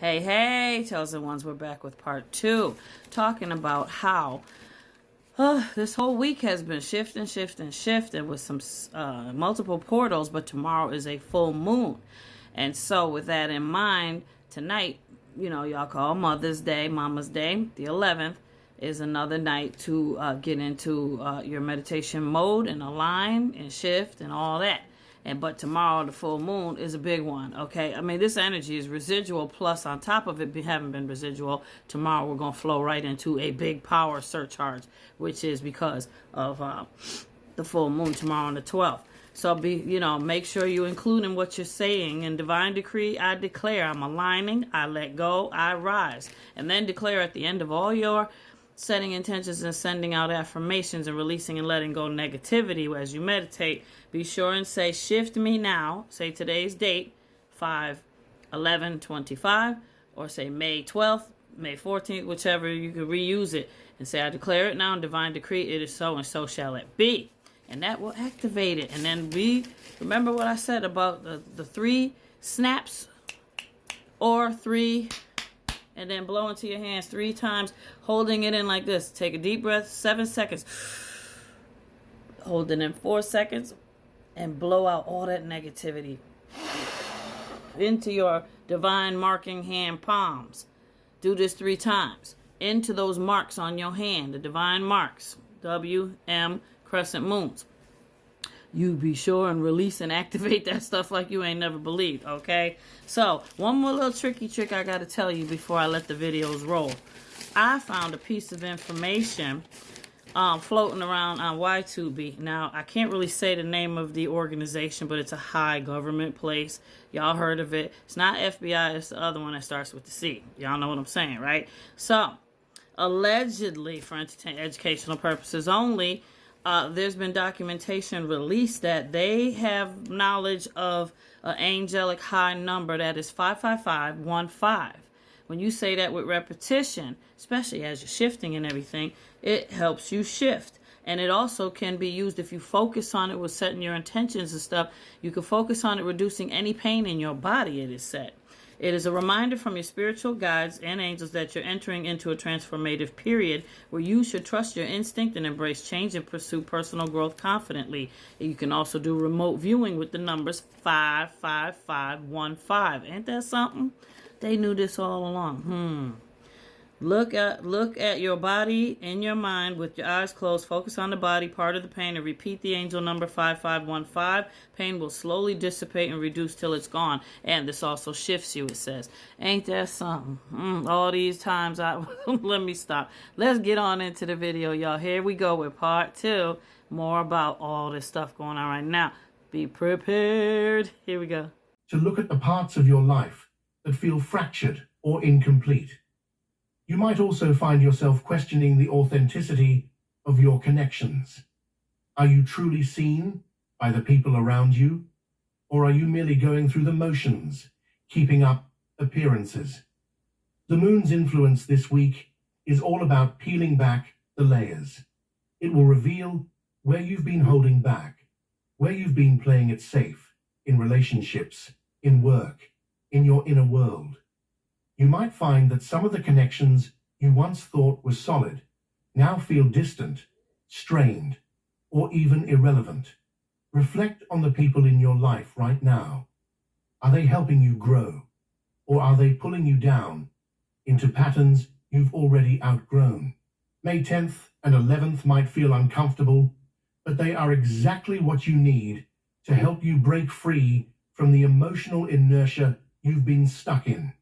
Hey, chosen ones, we're back with part 2, talking about how this whole week has been shifting with some multiple portals, but tomorrow is a full moon. And so with that in mind, tonight, y'all call Mother's Day, Mama's Day, the 11th, is another night to get into your meditation mode and align and shift and all that. But tomorrow, the full moon is a big one, okay? I mean, this energy is residual, plus on top of it having been residual, tomorrow we're going to flow right into a big power surcharge, which is because of the full moon tomorrow on the 12th. So make sure you include in what you're saying. In divine decree, I declare I'm aligning, I let go, I rise. And then declare at the end of all your setting intentions and sending out affirmations and releasing and letting go negativity as you meditate, be sure and say, shift me now. Say today's date, 5/11/25, or say May 12th, May 14th, whichever. You can reuse it and say, I declare it now in divine decree, it is so and so shall it be. And that will activate it. And then remember what I said about the 3 snaps or 3, and then blow into your hands 3 times, holding it in like this. Take a deep breath, 7 seconds. Hold it in 4 seconds and blow out all that negativity into your divine marking hand palms. Do this 3 times. Into those marks on your hand, the divine marks, WM crescent moons. You be sure and release and activate that stuff like you ain't never believed, okay? So, one more little tricky trick I got to tell you before I let the videos roll. I found a piece of information floating around on Y2B. Now, I can't really say the name of the organization, but it's a high government place. Y'all heard of it. It's not FBI, it's the other one that starts with the C. Y'all know what I'm saying, right? So, allegedly, for educational purposes only, there's been documentation released that they have knowledge of an angelic high number that is 55515. When you say that with repetition, especially as you're shifting and everything, it helps you shift. And it also can be used if you focus on it with setting your intentions and stuff. You can focus on it reducing any pain in your body, it is said. It is a reminder from your spiritual guides and angels that you're entering into a transformative period where you should trust your instinct and embrace change and pursue personal growth confidently. You can also do remote viewing with the numbers 55515. Ain't that something? They knew this all along. Look at your body in your mind with your eyes closed. Focus on the body, part of the pain, and repeat the angel number 5515. Pain will slowly dissipate and reduce till it's gone. And this also shifts you, it says. Ain't that something? All these times let me stop. Let's get on into the video, y'all. Here we go with part 2. More about all this stuff going on right now. Be prepared. Here we go. To look at the parts of your life that feel fractured or incomplete. You might also find yourself questioning the authenticity of your connections. Are you truly seen by the people around you? Or are you merely going through the motions, keeping up appearances? The moon's influence this week is all about peeling back the layers. It will reveal where you've been holding back, where you've been playing it safe, in relationships, in work, in your inner world. You might find that some of the connections you once thought were solid now feel distant, strained, or even irrelevant. Reflect on the people in your life right now. Are they helping you grow, or are they pulling you down into patterns you've already outgrown? May 10th and 11th might feel uncomfortable, but they are exactly what you need to help you break free from the emotional inertia you've been stuck in.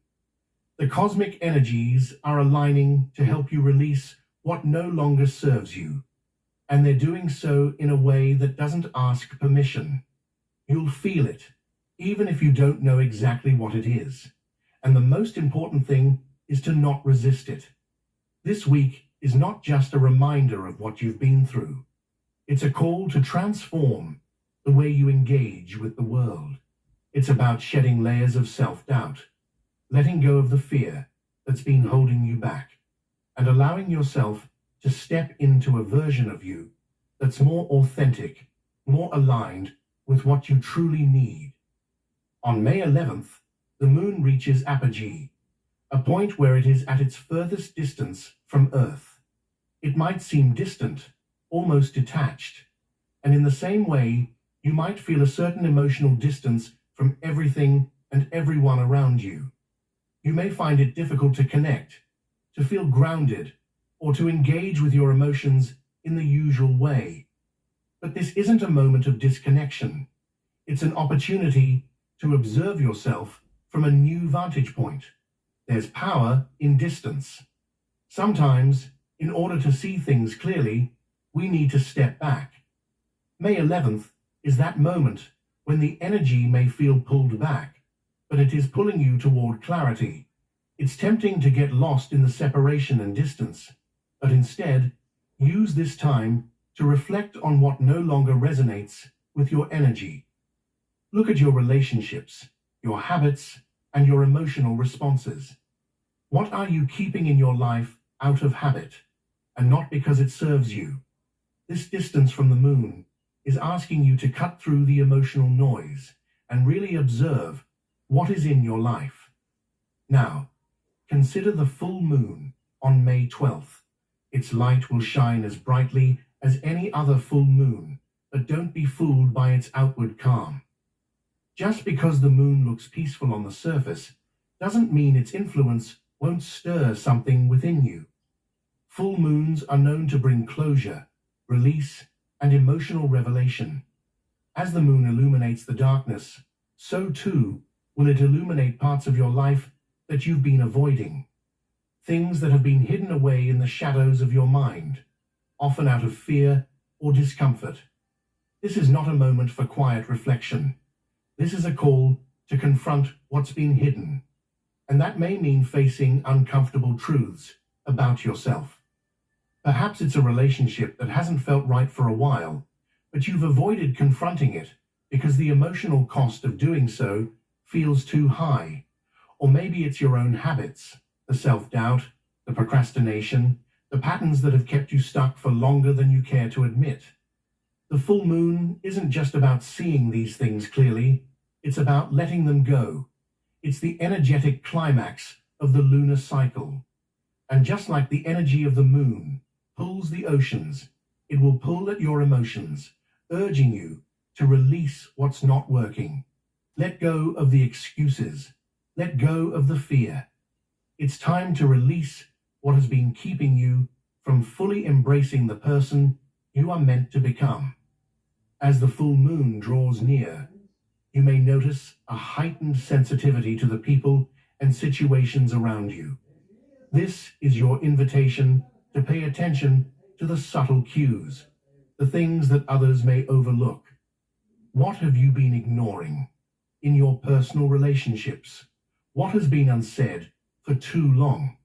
The cosmic energies are aligning to help you release what no longer serves you, and they're doing so in a way that doesn't ask permission. You'll feel it, even if you don't know exactly what it is. And the most important thing is to not resist it. This week is not just a reminder of what you've been through. It's a call to transform the way you engage with the world. It's about shedding layers of self-doubt, letting go of the fear that's been holding you back, and allowing yourself to step into a version of you that's more authentic, more aligned with what you truly need. On May 11th, the moon reaches apogee, a point where it is at its furthest distance from Earth. It might seem distant, almost detached, and in the same way, you might feel a certain emotional distance from everything and everyone around you. You may find it difficult to connect, to feel grounded, or to engage with your emotions in the usual way. But this isn't a moment of disconnection. It's an opportunity to observe yourself from a new vantage point. There's power in distance. Sometimes, in order to see things clearly, we need to step back. May 11th is that moment when the energy may feel pulled back, but it is pulling you toward clarity. It's tempting to get lost in the separation and distance, but instead, use this time to reflect on what no longer resonates with your energy. Look at your relationships, your habits, and your emotional responses. What are you keeping in your life out of habit, and not because it serves you? This distance from the moon is asking you to cut through the emotional noise and really observe what is in your life. Now, consider the full moon on May 12th. Its light will shine as brightly as any other full moon, but don't be fooled by its outward calm. Just because the moon looks peaceful on the surface doesn't mean its influence won't stir something within you. Full moons are known to bring closure, release, and emotional revelation. As the moon illuminates the darkness, so too will it illuminate parts of your life that you've been avoiding. Things that have been hidden away in the shadows of your mind, often out of fear or discomfort. This is not a moment for quiet reflection. This is a call to confront what's been hidden, and that may mean facing uncomfortable truths about yourself. Perhaps it's a relationship that hasn't felt right for a while, but you've avoided confronting it because the emotional cost of doing so feels too high. Or maybe it's your own habits, the self-doubt, the procrastination, the patterns that have kept you stuck for longer than you care to admit. The full moon isn't just about seeing these things clearly, it's about letting them go. It's the energetic climax of the lunar cycle. And just like the energy of the moon pulls the oceans, it will pull at your emotions, urging you to release what's not working. Let go of the excuses. Let go of the fear. It's time to release what has been keeping you from fully embracing the person you are meant to become. As the full moon draws near, you may notice a heightened sensitivity to the people and situations around you. This is your invitation to pay attention to the subtle cues, the things that others may overlook. What have you been ignoring in your personal relationships? What has been unsaid for too long?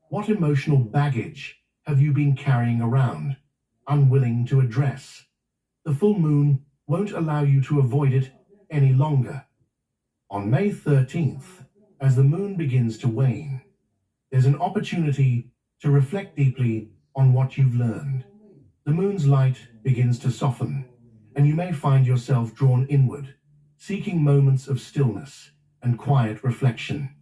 What emotional baggage have you been carrying around, unwilling to address? The full moon won't allow you to avoid it any longer. On May 13th, as the moon begins to wane, there's an opportunity to reflect deeply on what you've learned. The moon's light begins to soften, and you may find yourself drawn inward, seeking moments of stillness and quiet reflection.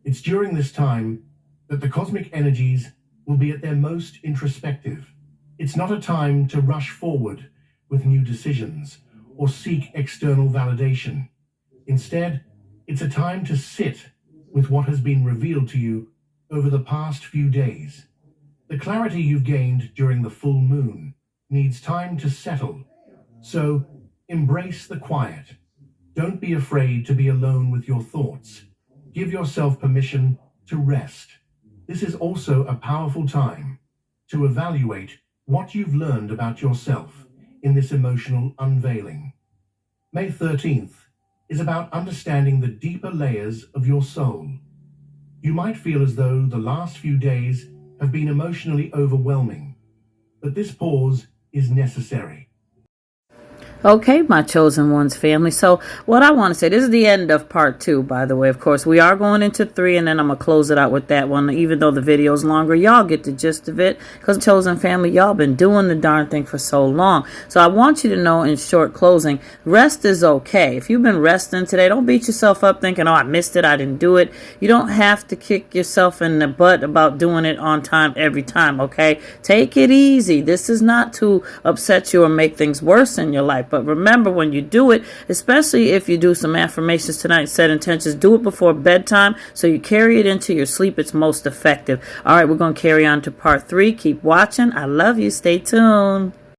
It's during this time that the cosmic energies will be at their most introspective. It's not a time to rush forward with new decisions or seek external validation. Instead, it's a time to sit with what has been revealed to you over the past few days. The clarity you've gained during the full moon needs time to settle. So, embrace the quiet. Don't be afraid to be alone with your thoughts. Give yourself permission to rest. This is also a powerful time to evaluate what you've learned about yourself in this emotional unveiling. May 13th is about understanding the deeper layers of your soul. You might feel as though the last few days have been emotionally overwhelming, but this pause is necessary. Okay, my chosen ones family. So what I want to say, this is the end of part 2, by the way. Of course, we are going into 3, and then I'm going to close it out with that one. Even though the video's longer, y'all get the gist of it. Because chosen family, y'all been doing the darn thing for so long. So I want you to know, in short closing, rest is okay. If you've been resting today, don't beat yourself up thinking, oh, I missed it, I didn't do it. You don't have to kick yourself in the butt about doing it on time every time, okay? Take it easy. This is not to upset you or make things worse in your life. But remember, when you do it, especially if you do some affirmations tonight, set intentions, do it before bedtime so you carry it into your sleep. It's most effective. All right, we're going to carry on to part 3. Keep watching. I love you. Stay tuned.